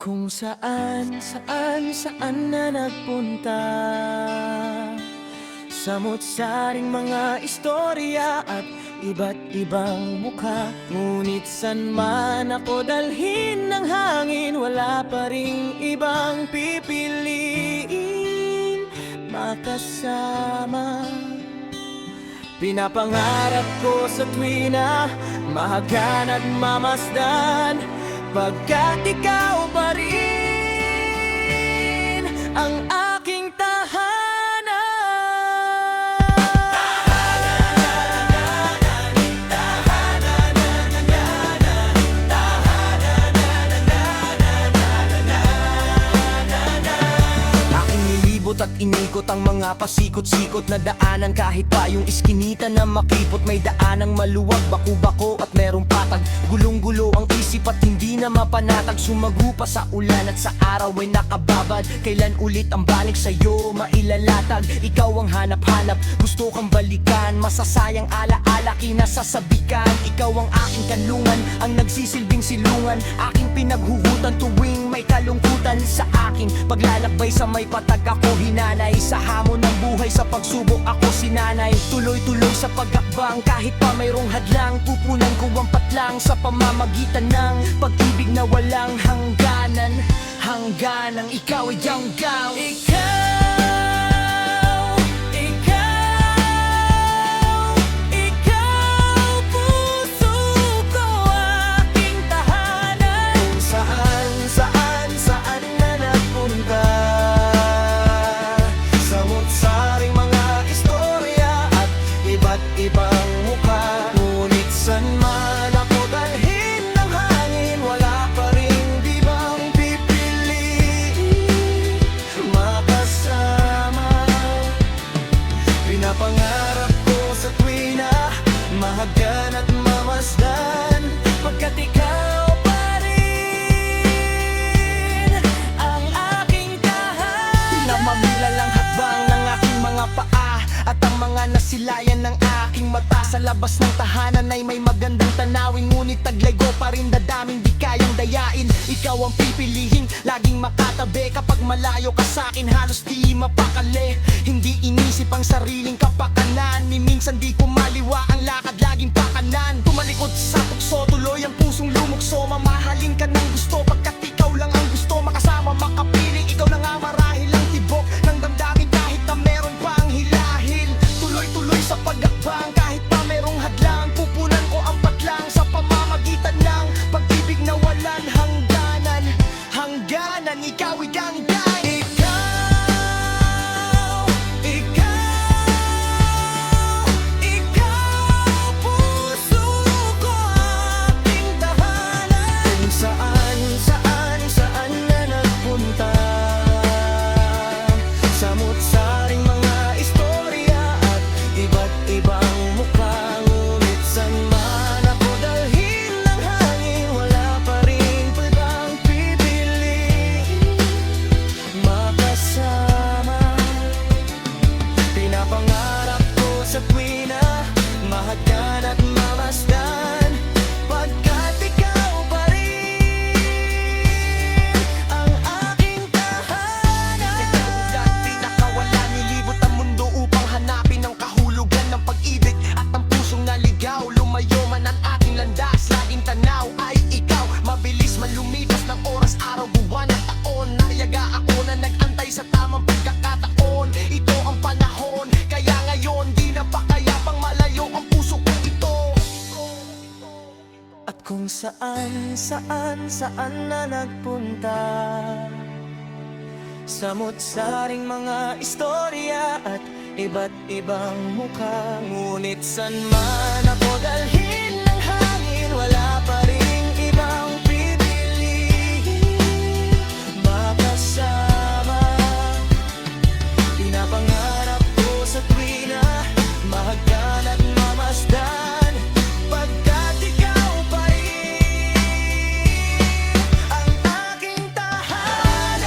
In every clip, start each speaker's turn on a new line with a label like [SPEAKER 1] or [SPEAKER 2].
[SPEAKER 1] Kung saan, saan, saan na nagpunta, samot-saring mga istorya at iba't ibang mukha. Ngunit san man ako dalhin ng hangin, wala pa ring ibang pipiliin makasama. Pinapangarap ko sa tuwina, mahagan at mamasdan, pagkat ikaw pa rin ang aking tahanan. Aking nilibot at inikot ang mga pasikot-sikot na daanan, kahit pa yung iskinita na makipot. May daanang maluwag, baku-bako at merong patag, gulong-gulo ang isip at hindi na mapanatag. Sumagu pa sa ulan at sa araw ay nakababad. Kailan ulit ang balik sa'yo mailalatag? Ikaw ang hanap-hanap, gusto kang balikan, masasayang ala-ala kinasasabikan. Ikaw ang aking kanlungan, ang nagsisilbing silungan, aking pinaghuhutan tuwing may kalungkutan. Sa aking paglalakbay sa may patag ako hinanay, sa hamon ng buhay sa pagsubok ako sinanay. Tuloy-tuloy sa pag-akbang kahit pa mayroong hadlang, pupunan ko ang patlang sa pamamagitan ng pag-ibig na walang hangganan. Hangganang ikaw ay hanggang ibang mukha. Ngunit san man ako dalhin ng hangin, wala pa ring di bang pipiliin makasama. Pinapangarap ko sa tuwina, mahagan at mamasdan, pagkat ikaw pa rin ang aking tahanan. Pinamamila lang hakbang ng aking mga paa at ang mga nasilayan ng aking mata. Sa labas ng tahanan ay may magandang tanawin, ngunit taglaygo pa rin, dadaming di kayang dayain. Ikaw ang pipilihin, laging makatabi. Kapag malayo ka sa'kin, halos di mapakali. Hindi inisip ang sariling kapakanan, ni minsan di kumaliwa ang lakad, laging pakanan. Tumalikod sa tukso, tuloy ang pusong lumukso. Mamahalin ka ng gusto, pagkat ikaw lang ang gusto makasama, makapiling. Ikaw na nga marahil ang tibok ng damdamin, kahit na meron pa ang hilahil. Tuloy-tuloy sa pag-akbang kahit pa merong hadlang, pupunan ko ang patlang sa pamamagitan ng pag-ibig na walang hangganan. Hangganan, ikaw ay hanggan. Pangarap ko sa tuwina, mahagan at mamasdan, pagkat ikaw pa rin ang aking tahanan. Dati nakawala, nilibot ang mundo upang hanapin ang kahulugan ng pag-ibig at ang pusong naligaw. Lumayo man ang aking landas, laging tanaw ay ikaw. Mabilis man lumipas ng oras, araw, buwan at taon, nayaga ako na nag-antay sa tamang pagkakataon. Ito ang panahon, kaya ngayon di na pa kaya pang malayo ang puso ko ito. At kung saan, saan, saan na nagpunta, samot-saring mga istorya at iba't ibang mukha. Ngunit san man ako dalhin ng hangin, wala pa ring ibang pipiliin makasama. Pinapangarap ko sa tuwina, mahagan at mamasdan, pagkat ikaw pa rin ang aking tahanan.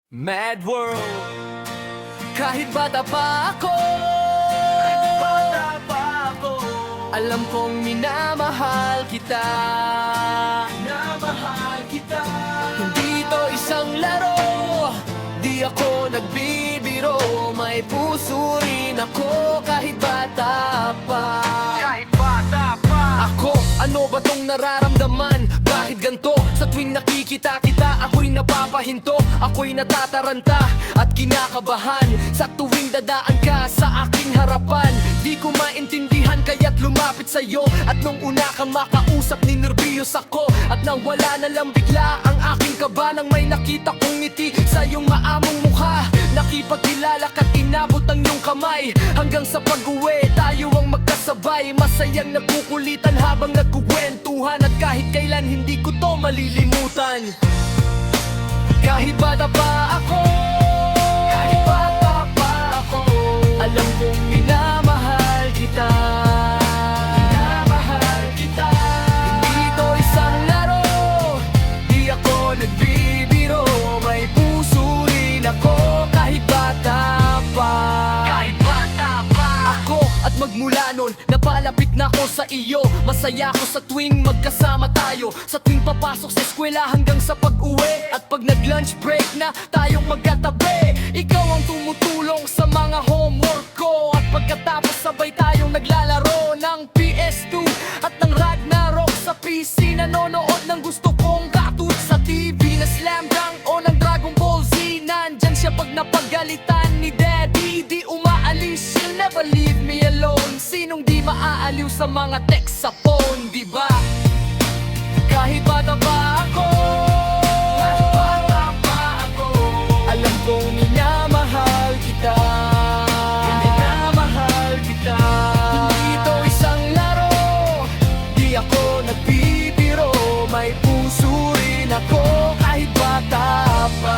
[SPEAKER 1] Mad World. Kahit bata pa ako, alam kong minamahal kita. Hindi to isang laro, di ako nagbibiro. May puso rin ako kahit bata pa. Ako, ano ba tong nararamdaman? Bakit ganto? Sa tuwing nakikita kita, ako'y napapahinto. Ako'y natataranta at kinakabahan. Sa tuwing dadaan ka sa aking harapan, di ko maintindihan kaya't lumapit sa'yo. At nung una kang makausap, ninervyos ako. At nawala na lang bigla ang aking kaba nang may nakita kong ngiti sa iyong maamong mukha. Nakipagkilala ka't inabot ang iyong kamay. Hanggang sa pag-uwi, tayo ang magkasabay. Masayang nagkukulitan habang nagkukwentuhan. At kahit kailan hindi ko to malilimutan. Kahit bata pa ako, alam kong minamahal kita. Hindi to isang laro, di ako nagbibiro. May puso rin ako kahit bata pa. Ako at magmula nun, napalapit na ako sa iyo. Masaya ako sa tuwing magkasama tayo. Sa tuwing papasok sa eskwela hanggang sa pag-uwi. At pag nag-lunch break na tayong magkatabi, ikaw ang tumutulong sa mga homework ko. At pagkatapos sabay tayong naglalaro ng PS2 at ng Ragnarok sa PC. Nanonood ng gusto kong cartoon sa TV na Slam Dunk o ng Dragon Ball Z. Nandyan siya pag napagalitan ni Daddy. Di umaalis, she'll never leave me alone. Sinong di maaaliw sa mga text sa phone, di ba? Kahit bata pa ako, alam kong minamahal kita. Hindi ito isang laro, di ako nagbibiro. May puso rin ako kahit bata pa.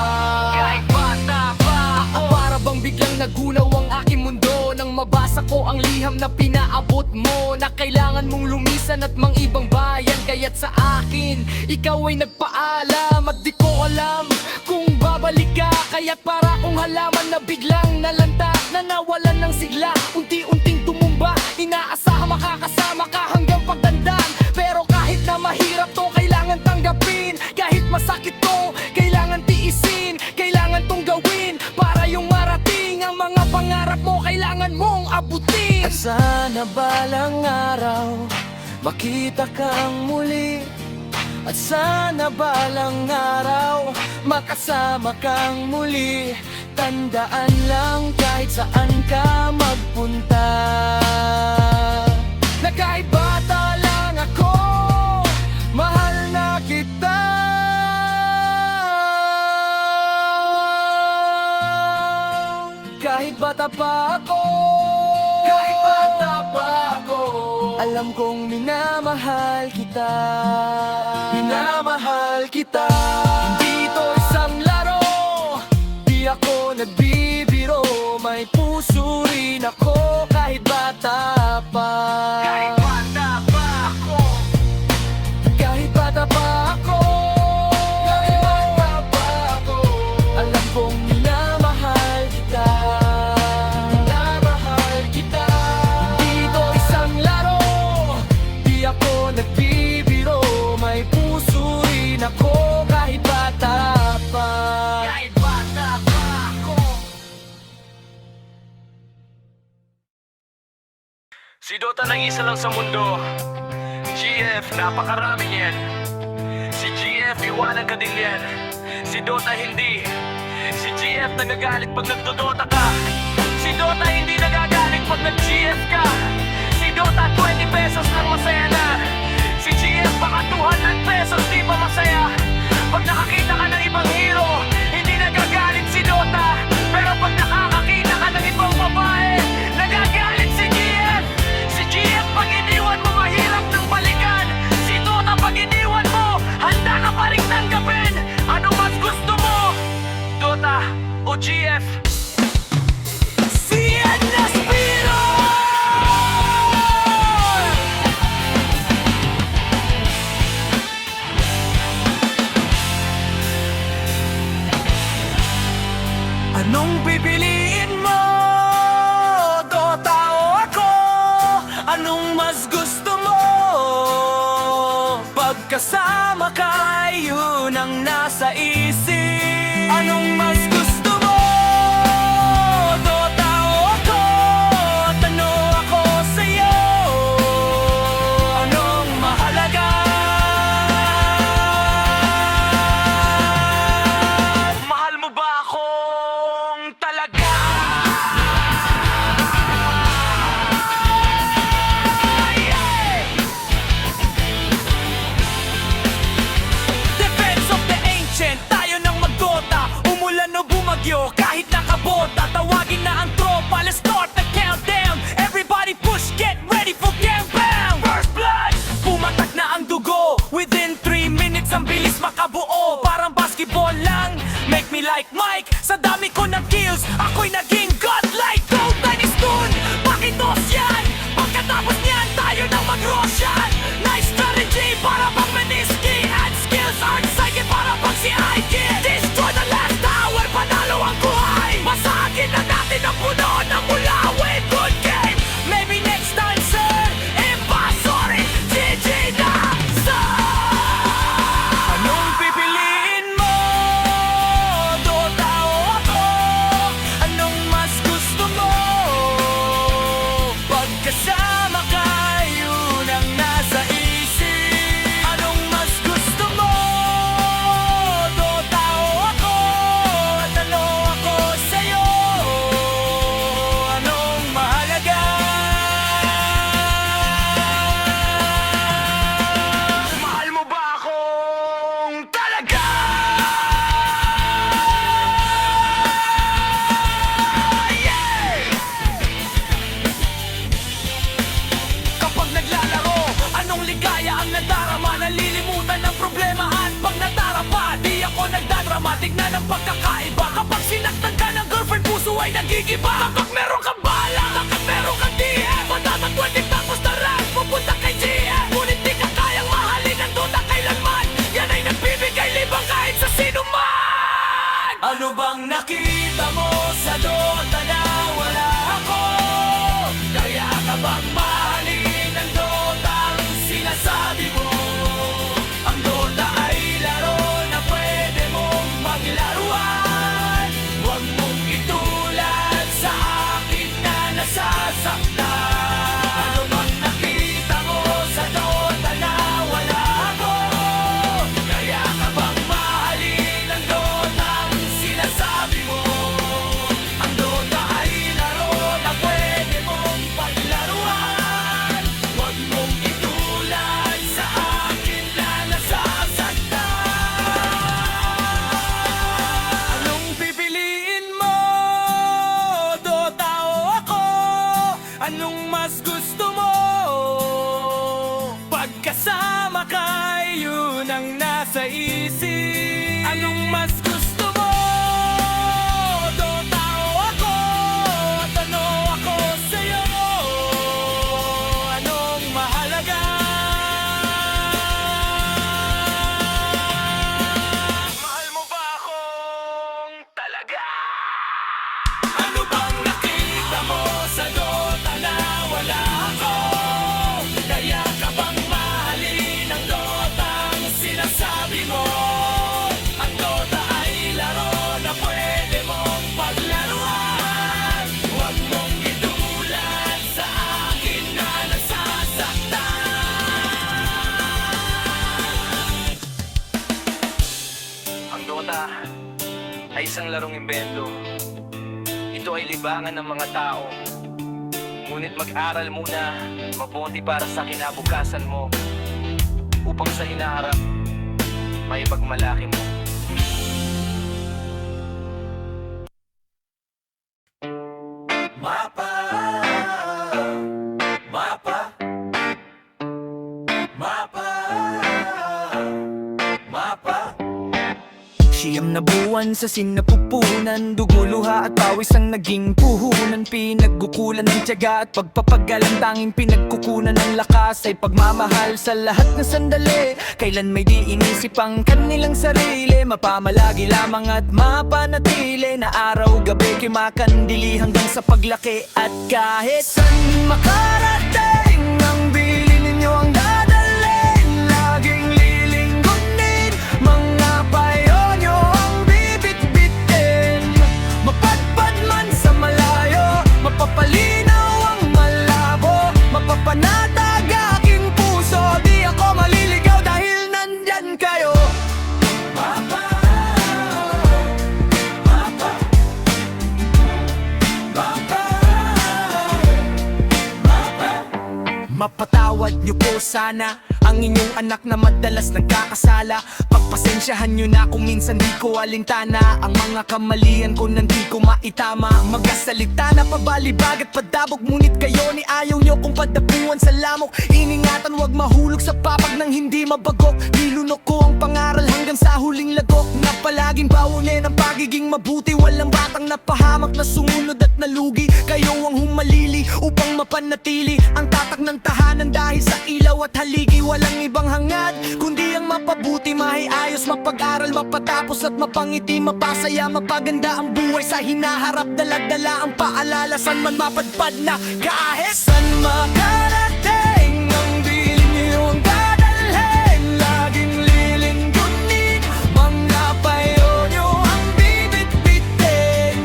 [SPEAKER 1] Para bang biglang nagunaw ang aking mundo nang mabasa ko ang liham na pinaabot mo. Na kailangan mong lumisan at mang ibang bayan. Kaya't sa akin, ikaw ay nagpaalam. At di ko alam kung babalik ka. Kaya't para kong halaman na biglang nalanta, na nawalan ng sigla, unti-unting tumumba. Inaasahan makakasama ka hanggang pagtandaan. Pero kahit na mahirap to, kailangan tanggapin. Kahit masakit to, kailangan tiisin. Kailangan tong gawin para yung marating. Ang mga pangarap mo, kailangan mong abutin. At sana balang araw makita kang muli. At sana balang araw makasama kang muli. Tandaan lang kahit saan ka magpunta, na kahit bata lang ako, mahal na kita. Kahit bata pa ako, alam kong minamahal kita. Hindi ito isang laro, di ako nagbibiro. May puso rin ako kahit bata pa. Alam kong minamahal kita. Hindi ito isang laro, di ako nagbibiro. May puso rin ako kahit bata pa.
[SPEAKER 2] Si Dota nang isa lang sa mundo. GF, napakarami yan. Si GF, iwanan ka din yan. Si Dota hindi. Si GF nagagalit pag nagdodota ka. Si Dota hindi nagagalit pag nag-GF ka. Si Dota 20 pesos lang masaya na. Si GF baka 200 pesos di pa masaya. Pag nakakita ka ng ibang hero, hindi nagagalit si Dota. Pero pag nakakakita ka ng ibang babae, nagagalit si GF. Si GF pag iniwan mo mahirap nang balikan. Si Dota pag iniwan mo, handa ka pa rin tanggapin. Ano mas gusto mo? Dota o GF?
[SPEAKER 1] Si Anaspiro! Anong pipiliin mo? Dota o ako? Anong mas gusto mo? Pagkasama ka, yun ang nasa isip. Anong mas gusto mo? Dota o ako? At ano ako sa'yo? Anong mahalaga? Mahal mo ba akong talaga? Defense of the ancient, tayo nang magdota. Umulan o bumagyo, kahit nakabota. Tawagin na ang tropa, let's start the countdown. Everybody push, get ready for countdown. First blood, pumatak na ang dugo. Within 3 minutes, ang bilis makabuo. Parang basketball lang, make me like Mike. Sa dami ko ng kills, ako'y naging godlike. Gold line is dun, pakitos yan. Pagkatapos niyan, tayo nang mag-Roshan. Nice strategy, para bang Maniski. Add skills, art psyche, para bang si Ike. Destroy the last tower, panalo ang kuhay. Masagin na natin ang puno ng mula. With good game, maybe next time, sir. Impa, sorry, GG na, sir. Anong pipiliin mo? Dota o ako? Anong mas gusto mo? Pagkasama ka, yun ang nasa isip. Anong mas gusto mo? Dota o ako? At ano ako sa'yo? Anong mahalaga? Mahal mo ba akong talaga? Yeah! Kapag naglalaro, anong ligaya ang nadarama? Nalilimutan ng problema at pag natarapa, di ako nagdadrama. Tignan ang pagkakaiba. Kapag sinaktan ka ng girlfriend, puso ay nagigiba. Kapag meron kang bala, kapag meron kang DM, matatagwating tapos na rank, pupunta kay GM. Ngunit di ka kayang mahalin ang Dota kailanman. Yan ay nagbibigay libang kahit sa sino man. Ano bang nakita mo sa Dota na wala ako? Kaya ka bang mahalin ang Dota ang sinasabi mo? Ang Dota ay laro na pwede mong paglaruan. Huwag mong itulad sa akin na nasasaktan. Ano bang nakita mo sa Dota na wala ako? Kaya ka bang mahalin ang Dota ang sinasabi mo? Ang Dota ay laro na pwede mong paglaruan. Huwag mong itulad sa akin na nasasaktan. Anong pipiliin mo? Dota o ako? Anong mas gusto mo? Pagkasama ka, yun ang nasa isip. Anong mas gusto mo? Dota o ako? At ano ako sa'yo? Anong mahalaga? Mahal mo ba akong talaga? Ano bang nakita mo sa Dota na wala ako? Kaya ka bang mahalin ang Dota ang sinasabi mo? Ang Dota ay laro na pwede mong paglaruan. Huwag mong itulad sa akin na nasasaktan.
[SPEAKER 2] Ang Dota ay isang larong imbento. Ito ay libangan ng mga tao. Ngunit mag-aral muna, mabuti para sa kinabukasan mo, upang sa hinaharap, may pagmalaki mo.
[SPEAKER 1] Mapa, mapa, mapa, mapa. Siyam na buwan sa sinapupunan, dugo, luha at pawis ang naging puhunan. Pinagkukulan ng tiyaga at pagpapagalang, tanging pinagkukunan ng lakas ay pagmamahal sa lahat ng sandali. Kailan may di inisip ang kanilang sarili, mapamalagi lamang at mapanatili na araw-gabi kimakandili hanggang sa paglaki. At kahit saan makarating, ang bilin ninyo ang dadalhin, laging lilingkunin, mga payo nyo ang bibit-bitin. Mapadpad man sa malayo, mapapalinaw ang malabo, mapapanatag aking puso, di ako maliligaw dahil nandyan kayo. Papa, Papa, Papa, Papa. Mapatawad niyo po sana ang inyong anak na madalas nagkakasala. Pagpasensyahan niyo na kung minsan di ko alintana ang mga kamalian ko nang di ko maitama. Magkasalita na pabalibag at padabog, ngunit kayo ni ayaw niyo kung padapuan sa lamok. Iningatan, wag mahulog sa papag nang hindi mabagok. Nilunok ko ang pangaral hanggang sa huling lagok, na palaging bawalin ang pagiging mabuti. Walang batang napahamak na sumunod at nalugi. Kayo ang humalili upang mapanatili ang tatak ng tahanan dahil sa ilaw at haligi. Walang ibang hangad kundi ang mapabuti, maiayos, mapag-aral, mapatapos at mapangiti, mapasaya, mapaganda ang buhay sa hinaharap. Dala-dala ang paalala, san man mapadpad na kahit san makarating, ang bilin niyo ang dadalhin, laging lilingkunin, mga payo nyo ang bibit-bitin.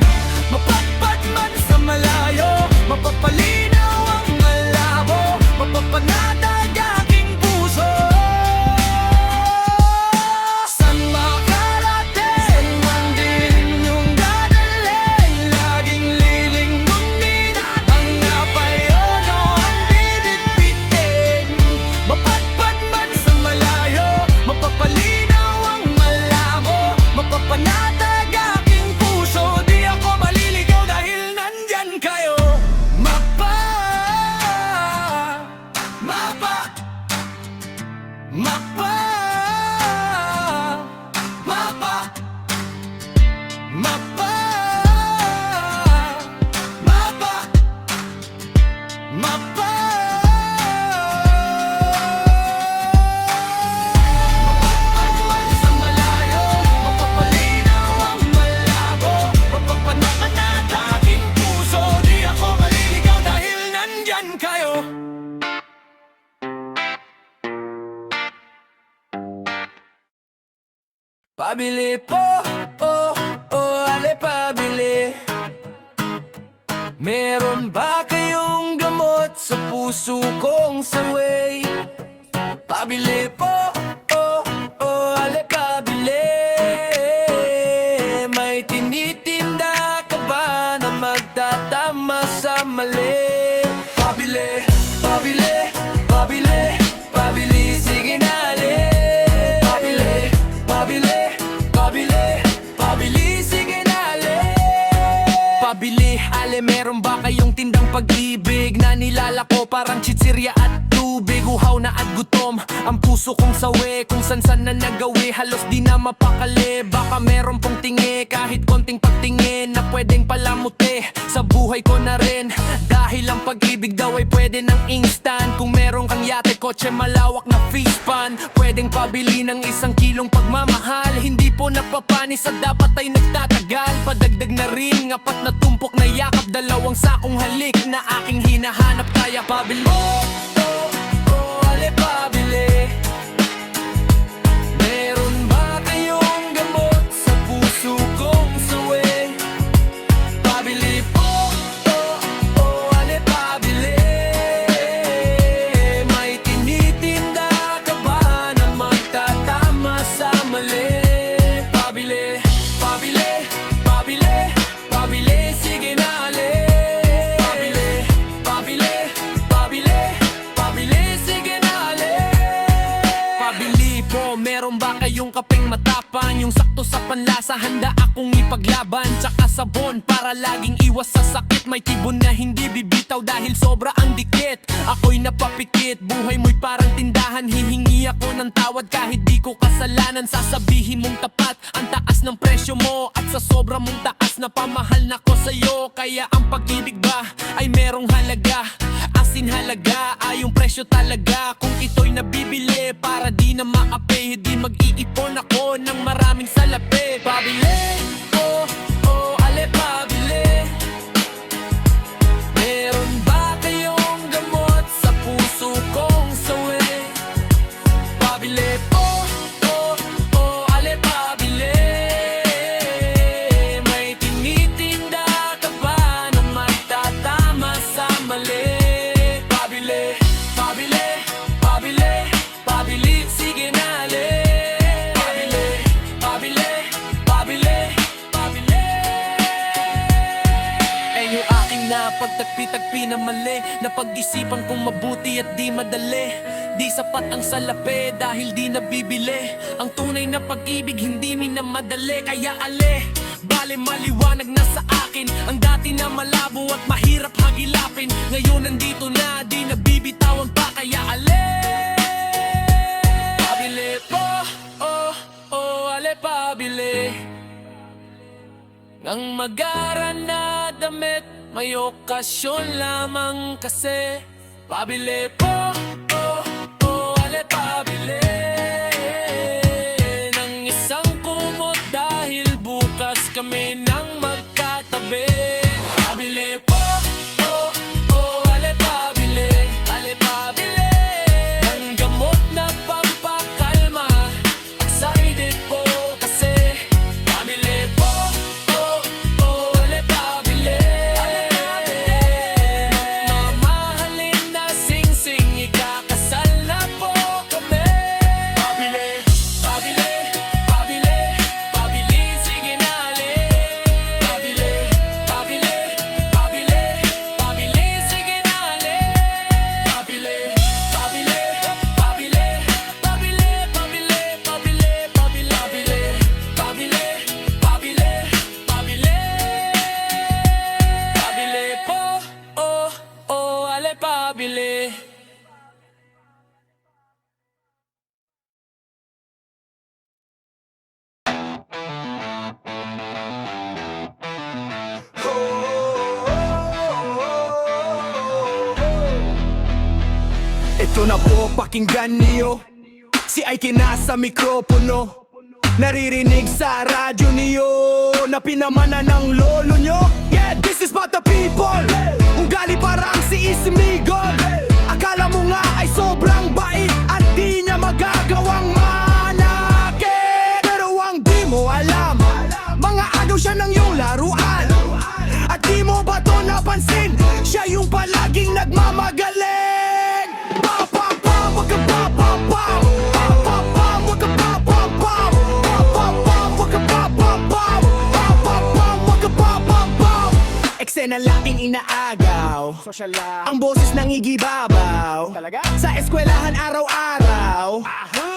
[SPEAKER 1] Mapadpad man sa malayo, mapapalinaw ang malabo, mapapanatag aking puso. San makarating, ang bilin nyong dadalhin, laging lilingkunin, mga payo nyo ang bibit-bitin. Mapadpad man sa malayo, mapapalinaw ang malabo, mapapanatag aking puso, di ako maliligaw dahil nandyan kayo. Mapa, mapa, mapa, mapa, mapa, mapa, mapa. Mapapalinaw sa malayo, mapapalinaw ang malabo, mapapanatag aking puso, di ako maliligaw dahil nandyan kayo. Pabili po, oh, oh, ale pabili. Meron ba kayong gamot sa puso kong saway? Pabili po, oh, oh, ale pabili. May tinitinda ka ba na magtatama sa mali? Pabili, pabili, pabili, pabili, sige na ale. Pabili, pabili, pabili, pabili, sige na ale. Pabili, ale, meron ba kayong tindang pag-ibig na nilalako parang chichirya at tubig? Uhaw na at gutom ang puso kong sawi, kung san-san na nagawi, halos di na mapakali. Baka meron pong tingi, kahit konting pagtingin, na pwedeng palamuti sa buhay ko na rin. Dahil ang pag-ibig daw ay pwede ng instant. Kung meron kang yate, kotse, malawak na fish pan, pwedeng pabili ng 1 kilong pagmamahal. Hindi po napapanis at dapat ay nagtatagal. Padagdag na rin, apat na tumpok na yakap, 2 sakong halik na aking hinahanap. Kaya pabili, oh, oh, oh, ale pabili. Meron ba kayong gamot sa puso kong sawi? Pabili po, oh, oh, ale pabili. May tinitinda ka ba na magtatama sa mali? Pabili, pabili, pabili, pabili, sige na ale. Pabili, pabili, pabili, pabili, sige na ale. Pabili po, meron ba kayong kapeng matapang, yung sakto sa panlasa, handa akong ipaglaban. Tsaka sabon para laging iwas sa sakit, may tibon na hindi bibitaw dahil sobra ang dikit. Ako'y napapikit, buhay mo'y parang tindahan. Hihingi ako ng tawad kahit di ko kasalanan, sasabihin mong tapat ang taas
[SPEAKER 2] ng presyo mo at sa sobra mong taas na pamahal na ko sa'yo. Kaya ang pag-ibig ba ay merong halaga, asin halaga ay yung presyo talaga. Kung ito'y nabibili para di na maapi, di mag-iipon ako ng maraming salapi. Pabili, oh, oh, ale pabili. Meron ba kayong gamot sa puso kong sawi? Pabili po, oh, oh, ale pabili. May tinitinda ka ba na magtatama sa mali? Pabili, pabili, pabili, pabili, sige na ale. Pabili, pabili, pabili, pabili. Eh yung aking napagtagpi-tagpi na mali, napag-isipan kong mabuti at di madali. Di sapat ang salapi dahil di nabibili. Ang tunay na pag-ibig hindi minamadali. Kaya ale, bale maliwanag na sa akin. Ang dati na malabo at mahirap hagilapin, ngayon nandito na, di nabibitawan pa. Kaya ale, pabili po, oh, oh, ale pabili. Ng magara na damit, may okasyon lamang kasi. Pabili po, oh, oh, ale pabili. Ng isang kumot dahil bukas kami nang magkatabi. Pabili po, oh, oh, ale pabili. Ale pabili. Ng gamot na pampakalma, excited po kasi. Pabili po, oh, oh, ale pabili. Ale pabili. Mamahalin na sing-sing, ikakasal na po kami. Pabili, pabili, pabili, pabili, sige na ale. Pabili, pabili, pabili, pabili, sige na ale. Pabili, pabili, pabili, pabili, pabili, pabili, pabili, pabili, pabili, pabili. Pabili po, oh, oh, ale pabili.
[SPEAKER 1] Ito na po, pakinggan niyo. Si Ike nasa mikropono, naririnig sa radyo niyo na pinamana ng lolo nyo. Yeah, this is about the people. Ugali parang si Ismigol. Akala mo nga ay sobrang bait at di niya magagawang manakit. Pero ang di mo alam, mga agaw siya ng iyong laruan. At di mo ba to napansin, siya yung palaging nagmamagaling. Pa pa pa, wag ka pa pa pa. Pa pa pa, wag ka pa pa pa. Pa pa pa, wag ka pa pa pa. Pa pa pa, wag ka pa pa pa. Eksena laking inaagaw, ang boses ng igibabaw. Sa eskwelahan araw-araw,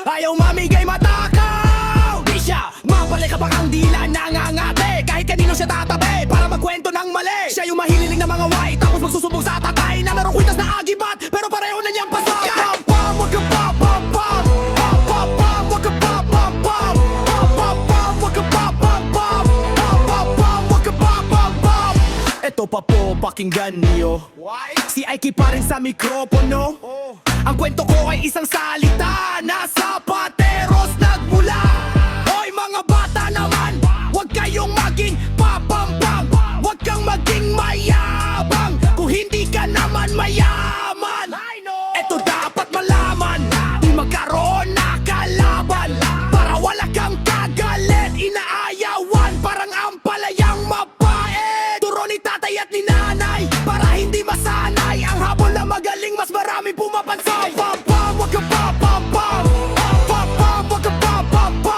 [SPEAKER 1] ayaw mamigay matakaw. Di siya mapalik kapag ang dila nangangate. Kahit kanino siya tatabi para magkwento ng mali. Siya yung mahililing na mga white, tapos magsusubog sa tatay na merong kwintas na agibat, pero pareho na niyang pasok. Pa pa, wag ka pa pa pa. Pa pa pa, wag ka pa pa pa. Pa pa pa, wag ka pa pa pa. Pa pa pa, wag ka pa pa pa. Ito pa po, pakinggan niyo. Si Ike pa rin sa mikropono. Ang kwento ko ay isang salita na sa pateros nagmula. Hoy mga bata naman, huwag kayong maging papampam. Huwag kang maging mayabang kung hindi ka naman mayaman. Ito dapat malaman, di magkaroon na kalaban. Para wala kang kagalit, inaayawan parang ampalayang mapait. Turo ni tatay at ni nanay para hindi masanay ang habol na magaling, mas marami pumapansin. Pa pa, wag ka pa pa pa. Pa pa pa, wag ka pa pa pa.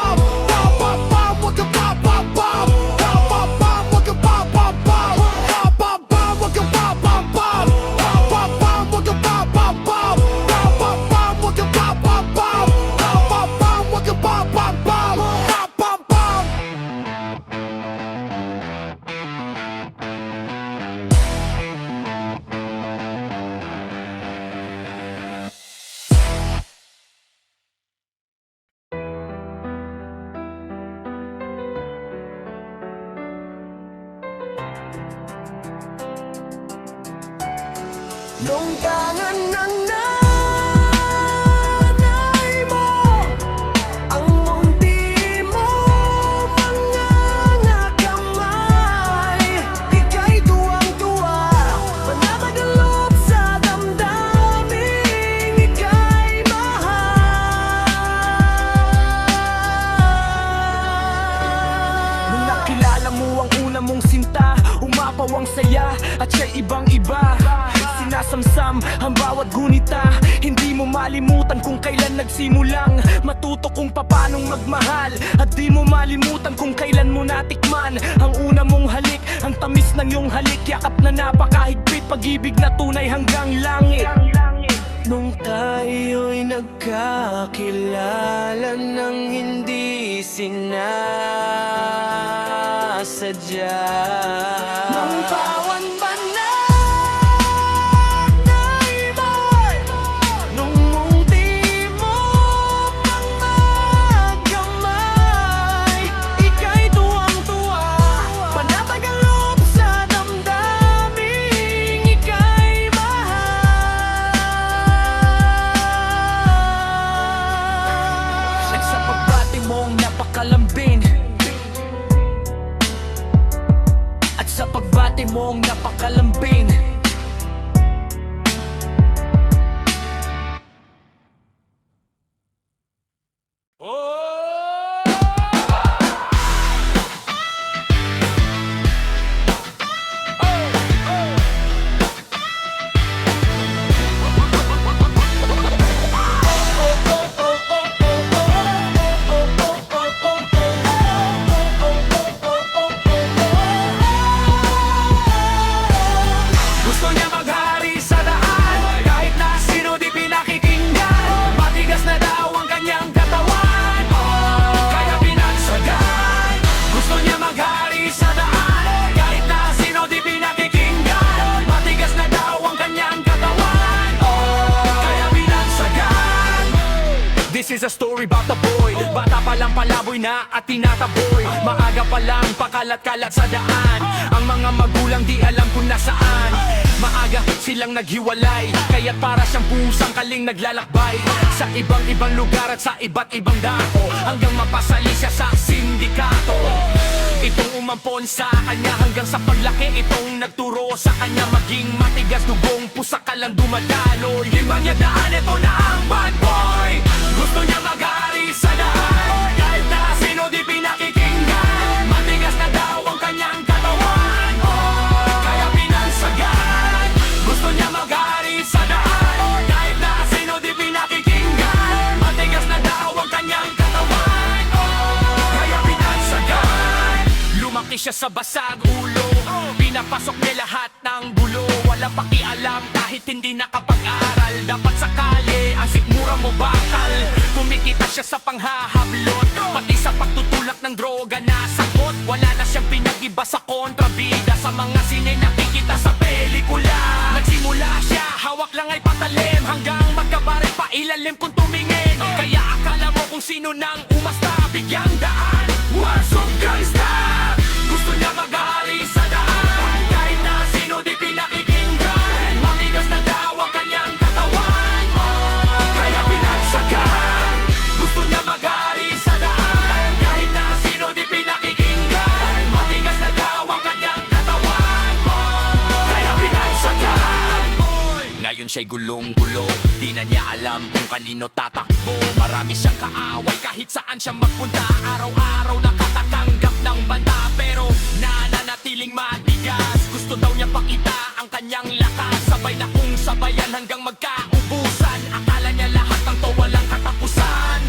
[SPEAKER 1] Pa pa pa, wag ka pa pa pa. Pa pa Nung tangan ng nanay mo, ang munti mo, mga kamay, ika'y tuwang-tuwa, panatag ang loob sa damdamin, ika'y mahal. Nung nakilala mo ang una mong sinta, umapaw ang saya at siya'y ibang-iba. Sinasamsam ang bawat gunita, hindi mo malimutan kung kailan nagsimulang matuto kung papanong magmahal. At di mo malimutan kung kailan mo natikman ang una mong halik, ang tamis ng iyong halik, yakap na napakahigpit, pag-ibig na tunay hanggang langit. Nung tayo'y nagkakilala nang hindi sinasadya, nung pawan ba nanay mo, nung munti mo, mga kamay, ika'y tuwang-tuwa, panatag ang loob sa damdamin, ika'y mahal. At sa pagbati mong napakalambing, at sa pagbati mong napakalambing, gusto niya maghari sa daan, kahit na sino di pinakikinggan. Matigas na daw ang kanyang katawan, kaya binagsagan. Gusto niya maghari sa daan, kahit na sino di pinakikinggan. Matigas na daw ang kanyang katawan, kaya binagsagan. This is a story about the boy. Bata pa lang palaboy na at tinataboy. Maaga pa lang pakalat-kalat sa daan. Ang mga magulang di alam kung nasaan. Maaga silang naghiwalay, kaya't para siyang pusang kaling naglalakbay sa ibang-ibang lugar at sa iba't ibang dako, hanggang mapasali siya sa sindikato. Itong umampon sa kanya hanggang sa paglaki, itong nagturo sa kanya maging matigas, dugong pusa ka lang dumadaloy. Limang niya daan, ito na ang bad boy. Gusto niya mag-ari sa daan, kahit na sino di pinakikinggan. Matigas na daw ang kanyang katawan, kaya binagsagan. Gusto niya mag-ari sa daan, kahit na sino di pinakikinggan. Matigas na daw ang kanyang katawan, kaya binagsagan. Lumaki siya sa basag ulo, pinapasok niya lahat ng bulo. Wala pakialam kahit hindi nakapag-aral. Dapat sakali ang sikmura mo bakal. Kumikita siya sa panghahablot, pati sa pagtutulak ng droga na sakot. Wala na siyang pinag-iba sa kontrabida, sa mga sine nakikita sa pelikula. Nagsimula siya, hawak lang ay patalim, hanggang magkabaril pa ilalim kung tumingin. Kaya akala mo kung sino nang umasta, bigyang daan, what's up gangsta. Gusto niya mag-ari sa daan, kahit na sino di pinakikinggan. Matigas na daw ang kanyang katawan, kaya binagsagan. Gusto niya mag-ari sa daan, kahit na sino di pinakikinggan. Matigas na daw ang kanyang katawan, kaya binagsagan. Ngayon siya'y gulong-gulo, di na niya alam kung kanino tatakbo. Marami siyang kaaway kahit saan siya magpunta. Araw-araw nakatatanggap ng banta, pero nananatiling matigas. Gusto daw niya pakita ang kanyang lakas, sabay na kung sabayan hanggang magkaubusan. Akala niya lahat ng to walang katapusan.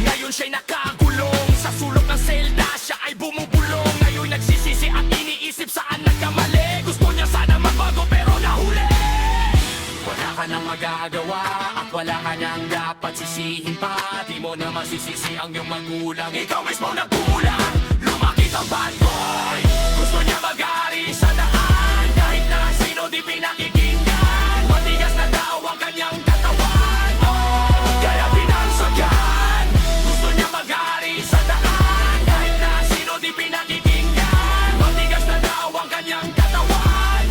[SPEAKER 1] Ngayon siya'y nakakulong sa sulok ng selda, siya ay bumubulong. Ngayon nagsisisi at iniisip saan nagkamali. Gusto niya sana magbago pero nahuli. Wala ka nang magagawa at wala ka nang dapat sisihin pa. Di mo na masisisi ang iyong magulang, ikaw mismo nagkulang. Lumaki kang bad boy. Gusto niya mag-ari sa daan, kahit na sino di pinakikinggan. Matigas na daw ang kanyang katawan, kaya binagsagan. Gusto niya mag-ari sa daan, kahit na sino di pinakikinggan. Matigas na daw ang kanyang katawan,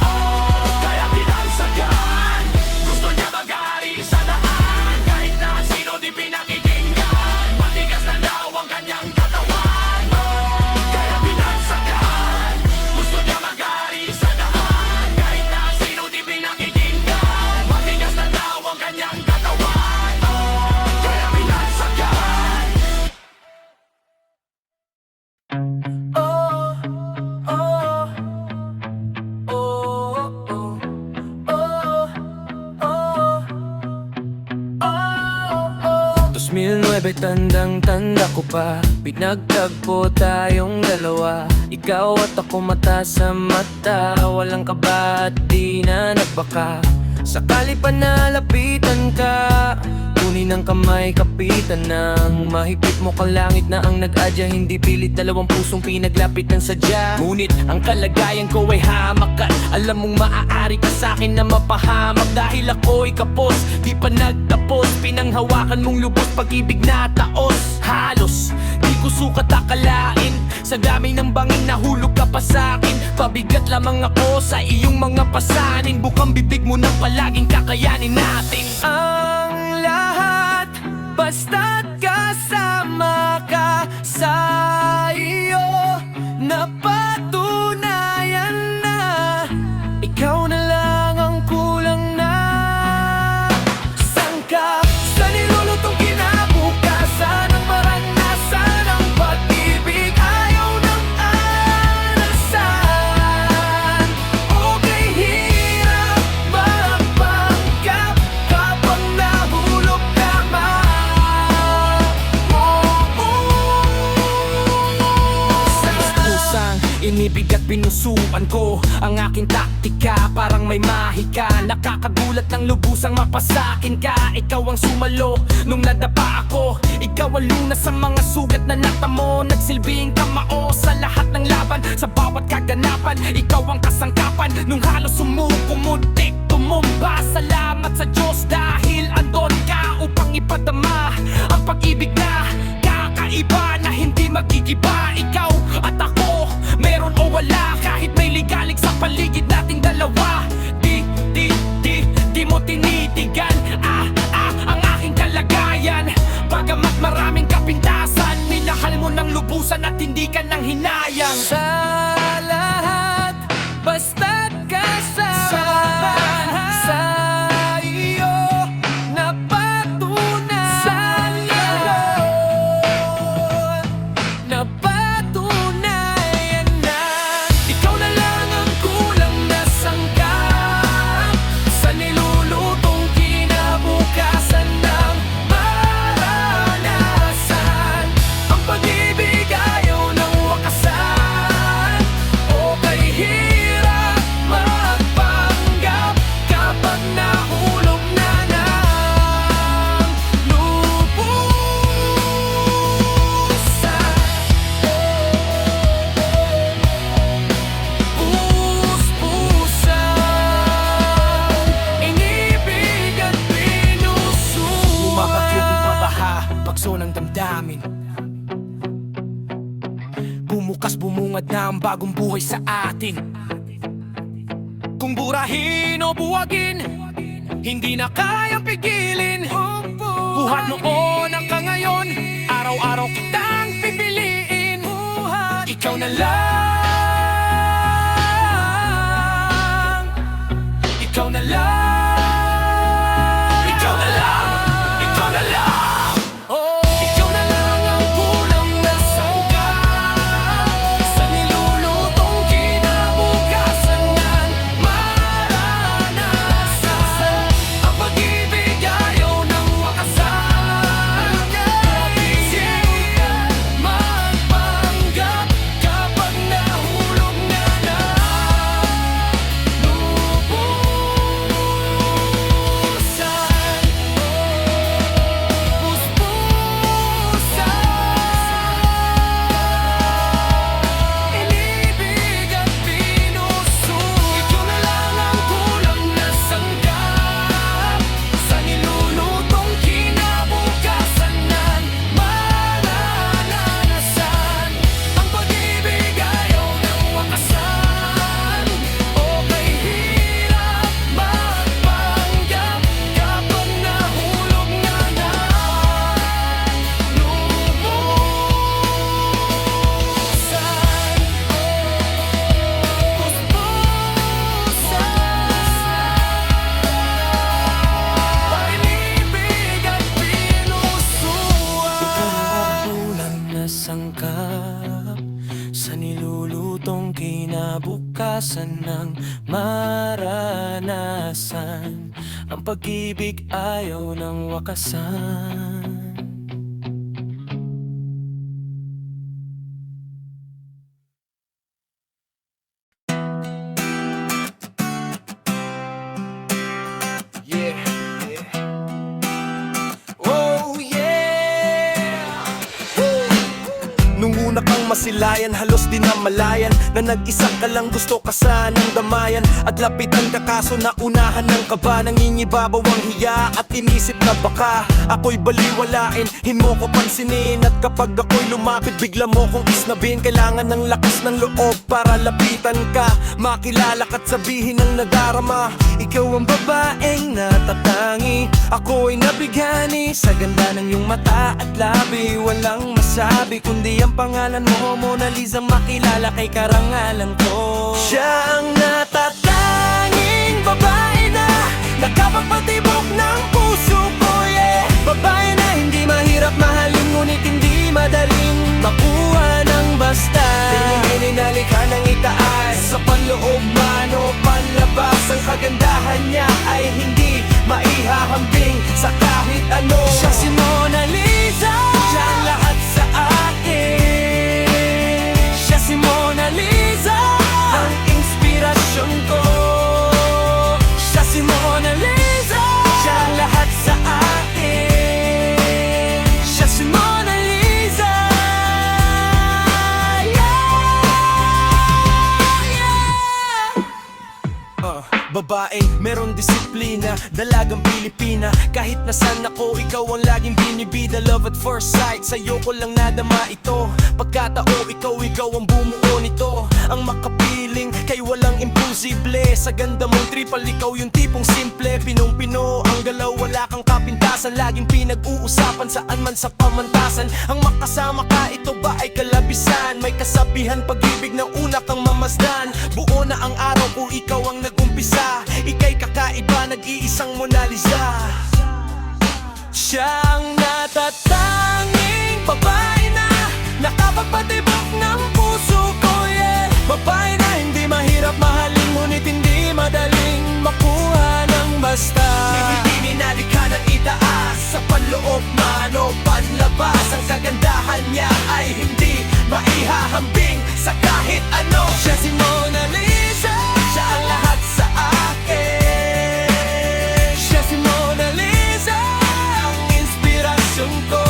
[SPEAKER 1] kaya binagsagan.
[SPEAKER 3] 19, tandang-tanda ko pa Pinagtagpo tayong dalawa Ikaw at ako mata sa mata Walang kaba at di na nagbaka Sakali pa nalapitan ka Kunin ang kamay, kapitan ng mahigpit mo kang langit na ang nag-adya Hindi pilit, dalawang pusong pinaglapit ng sadya Ngunit ang kalagayan ko ay hamak at alam mong maaari ka sa'kin na mapahamak Dahil ako'y kapos, di pa nagtapos Pinanghawakan mong lubos, pag-ibig na taos Halos, di ko sukat akalain Sa dami ng bangin nahulog ka pa sa'kin Pabigat lamang ako sa iyong mga pasanin Bukang bibig mo nang palaging kakayanin natin Ang lahat, basta't kasama ka sa iyo Napatunayan na Ikaw na lang ang kulang na Sangka sa nilulutong kinabukasan Ang maranasan ang pag-ibig Ayaw ng alasan Okay, hirap magpanggap Kapag nahulog ka Pusang inibig at binusuan ko Ang aking taktika parang may mahika Nakakagulat ng lubusang mapasakin ka Ikaw ang sumalo nung nadapa ako Ikaw ang lunas sa mga sugat na natamo Nagsilbing kamao sa lahat ng laban Sa bawat kaganapan Ikaw ang kasangkapan Nung halos sumukumuntik tumumba Salamat sa Diyos dahil andon ka Upang ipadama ang pag-ibig na kakaiba Na hindi magigiba Ikaw at ako meron o wala Kahit may ligalig sa paligid nating dalawa Di mo tinitigan ang aking kalagayan Bagamat maraming kapintasan Minahal mo ng lubusan at hindi ka nang hinayang Sa lahat, basta't kasama sa iyo Napatunayan Napatunayan na Ikaw na lang ang kulang na sangkap Sa nilulutong kinabukasan ng maranasan Ang pag-ibig ayaw ng wakasan Okay, hirap magpanggap Kapag nahulog na ng lubusan Puspusan Inibig at pinusuan Bumabagyo, bumabaha, bagso ng damdamin Bumukas, bumungad na ang bagong buhay sa atin Kung burahin o buwagin Hindi na kayang pigilin Buhat noon hanggang ngayon Araw-araw kitang pipiliin Ikaw na lang Ikaw na lang Ikaw na lang Ikaw na lang Ikaw na lang ang kulang na sangkap Sa nilulutong kinabukasan ng maranasan Ang pag-ibig ayaw ng wakasan Hirap magpanggap Kapag nahulog na lubusan Puspusan Inibig at pinusuan Ikaw na lang ang kulang na sangkap Sa nilulutong kinabukasan ng maranasan Ang pag-ibig ayaw ng wakasan Okay, hirap magpanggap Kapag nahulog na ng lubusan Pag-ibig at pinusuan Ikaw ang kulang na sangkap Sa nilulutong kinabukasan ng maranasan Ang pag-ibig ayaw ng wakasan
[SPEAKER 4] masilayan, halos di na malayan na nag-isa ka lang gusto ka sanang damayan at lapitan ka kaso naunahan ng kaba. Nangingibabaw ang hiya at inisip na baka ako'y baliwalain, hin mo ko pansinin. At kapag ako'y lumapit bigla mo kong isnabin. Kailangan ng lakas ng loob para lapitan ka, makilala ka't sabihin ang nadarama. Ikaw ang babaeng natatangi, ako ay nabighani sa ganda ng iyong mata at labi. Walang masabi kundi ang pangalan mo, Mona Lisa, makilala kay karangalan ko. Siya ang natatanging babae na nakapagpatibok ng puso ko, yeah. Babae na hindi mahirap mahalin ngunit hindi madaling makuha ng basta. Tingin inalika ng itaas, sa panloob man o panlabas. Ang kagandahan niya ay hindi maihahambing sa kahit ano. Siya si Mona Lisa, siya ang lahat sa akin. Siya si Mona Lisa, ang inspirasyon ko. Siya si Mona Lisa, siya ang lahat sa akin. Siya si Mona Lisa, babaeng meron disiplina, dalagang Pilipina. Kahit nasan ako, ikaw ang laging binibida. Love at first sight, sa'yo ko lang nadama ito. Pagkatao, ikaw ang bumuo nito. Ang makapiling, kay walang imposible. Sa ganda mong tripal, ikaw yung tipong simple. Pinong-pino ang galaw, wala kang kapintasan. Laging pinag-uusapan, saan man sa pamantasan. Ang makasama ka, ito ba ay kalabisan? May kasabihan, pag-ibig na una kang mamasdan. Buo na ang araw kung ikaw ang nag-umpisa. Ika'y kakaiba, nag-iisang Mona Lisa. Siya ang natatanging babae na nakapagpatibok ng puso ko, yeah. Babae na hindi mahirap mahalin ngunit hindi madaling makuha ng basta. Ininali ka ng itaas, sa panloob man o panlabas. Ang kagandahan niya ay hindi maihahambing sa kahit ano. Siya si Mona Lisa, siya ang lahat sa akin. Siya si Mona Lisa, ang inspirasyon ko.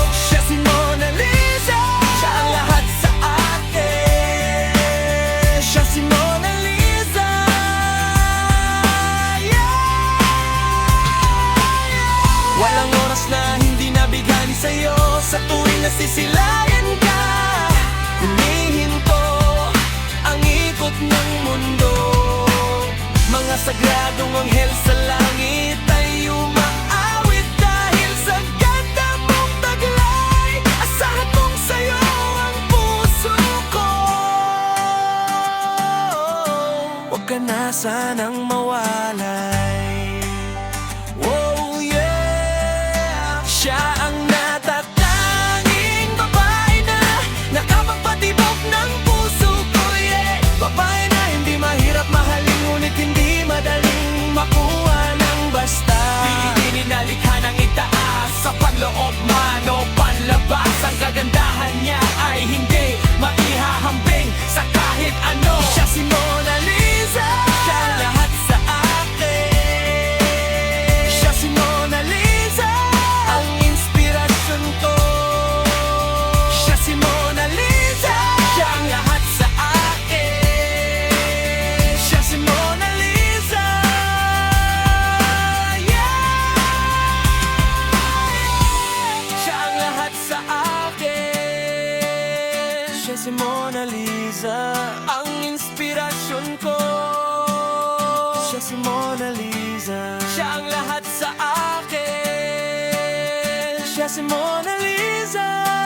[SPEAKER 4] Siya si Mona Lisa, siya ang lahat sa akin. Siya si Mona Lisa, walang oras na hindi nabigani sa'yo. Sa tuwing nasisilayan ka, hinihinto ang ikot ng mundo. Mga sagradong anghel sa langit ay umaawit dahil sa ganda mong taglay. Asahan mong sa'yo ang puso ko. Huwag ka na sanang mawalay. Oh yeah, siya ang natatanging babae na nakapagpatibok ng puso ko, yeah. Babae na hindi mahirap mahalin ngunit hindi madaling makuha ng basta. Ininalika ng itaas, sa panloob man o panlabas. Ang kagandahan niya ay hindi maihahambing sa kahit ano. Siya si Mona Lisa, siya ang lahat sa akin. Siya si Mona Lisa, ang inspirasyon ko. Siya si Mona Lisa, siya ang lahat sa akin. Siya si Mona Lisa, yeah. Siya ang lahat sa akin. Siya si Mona Lisa, ang inspirasyon ko. Siya si Mona Lisa, siya ang lahat sa akin. Siya si Mona Lisa.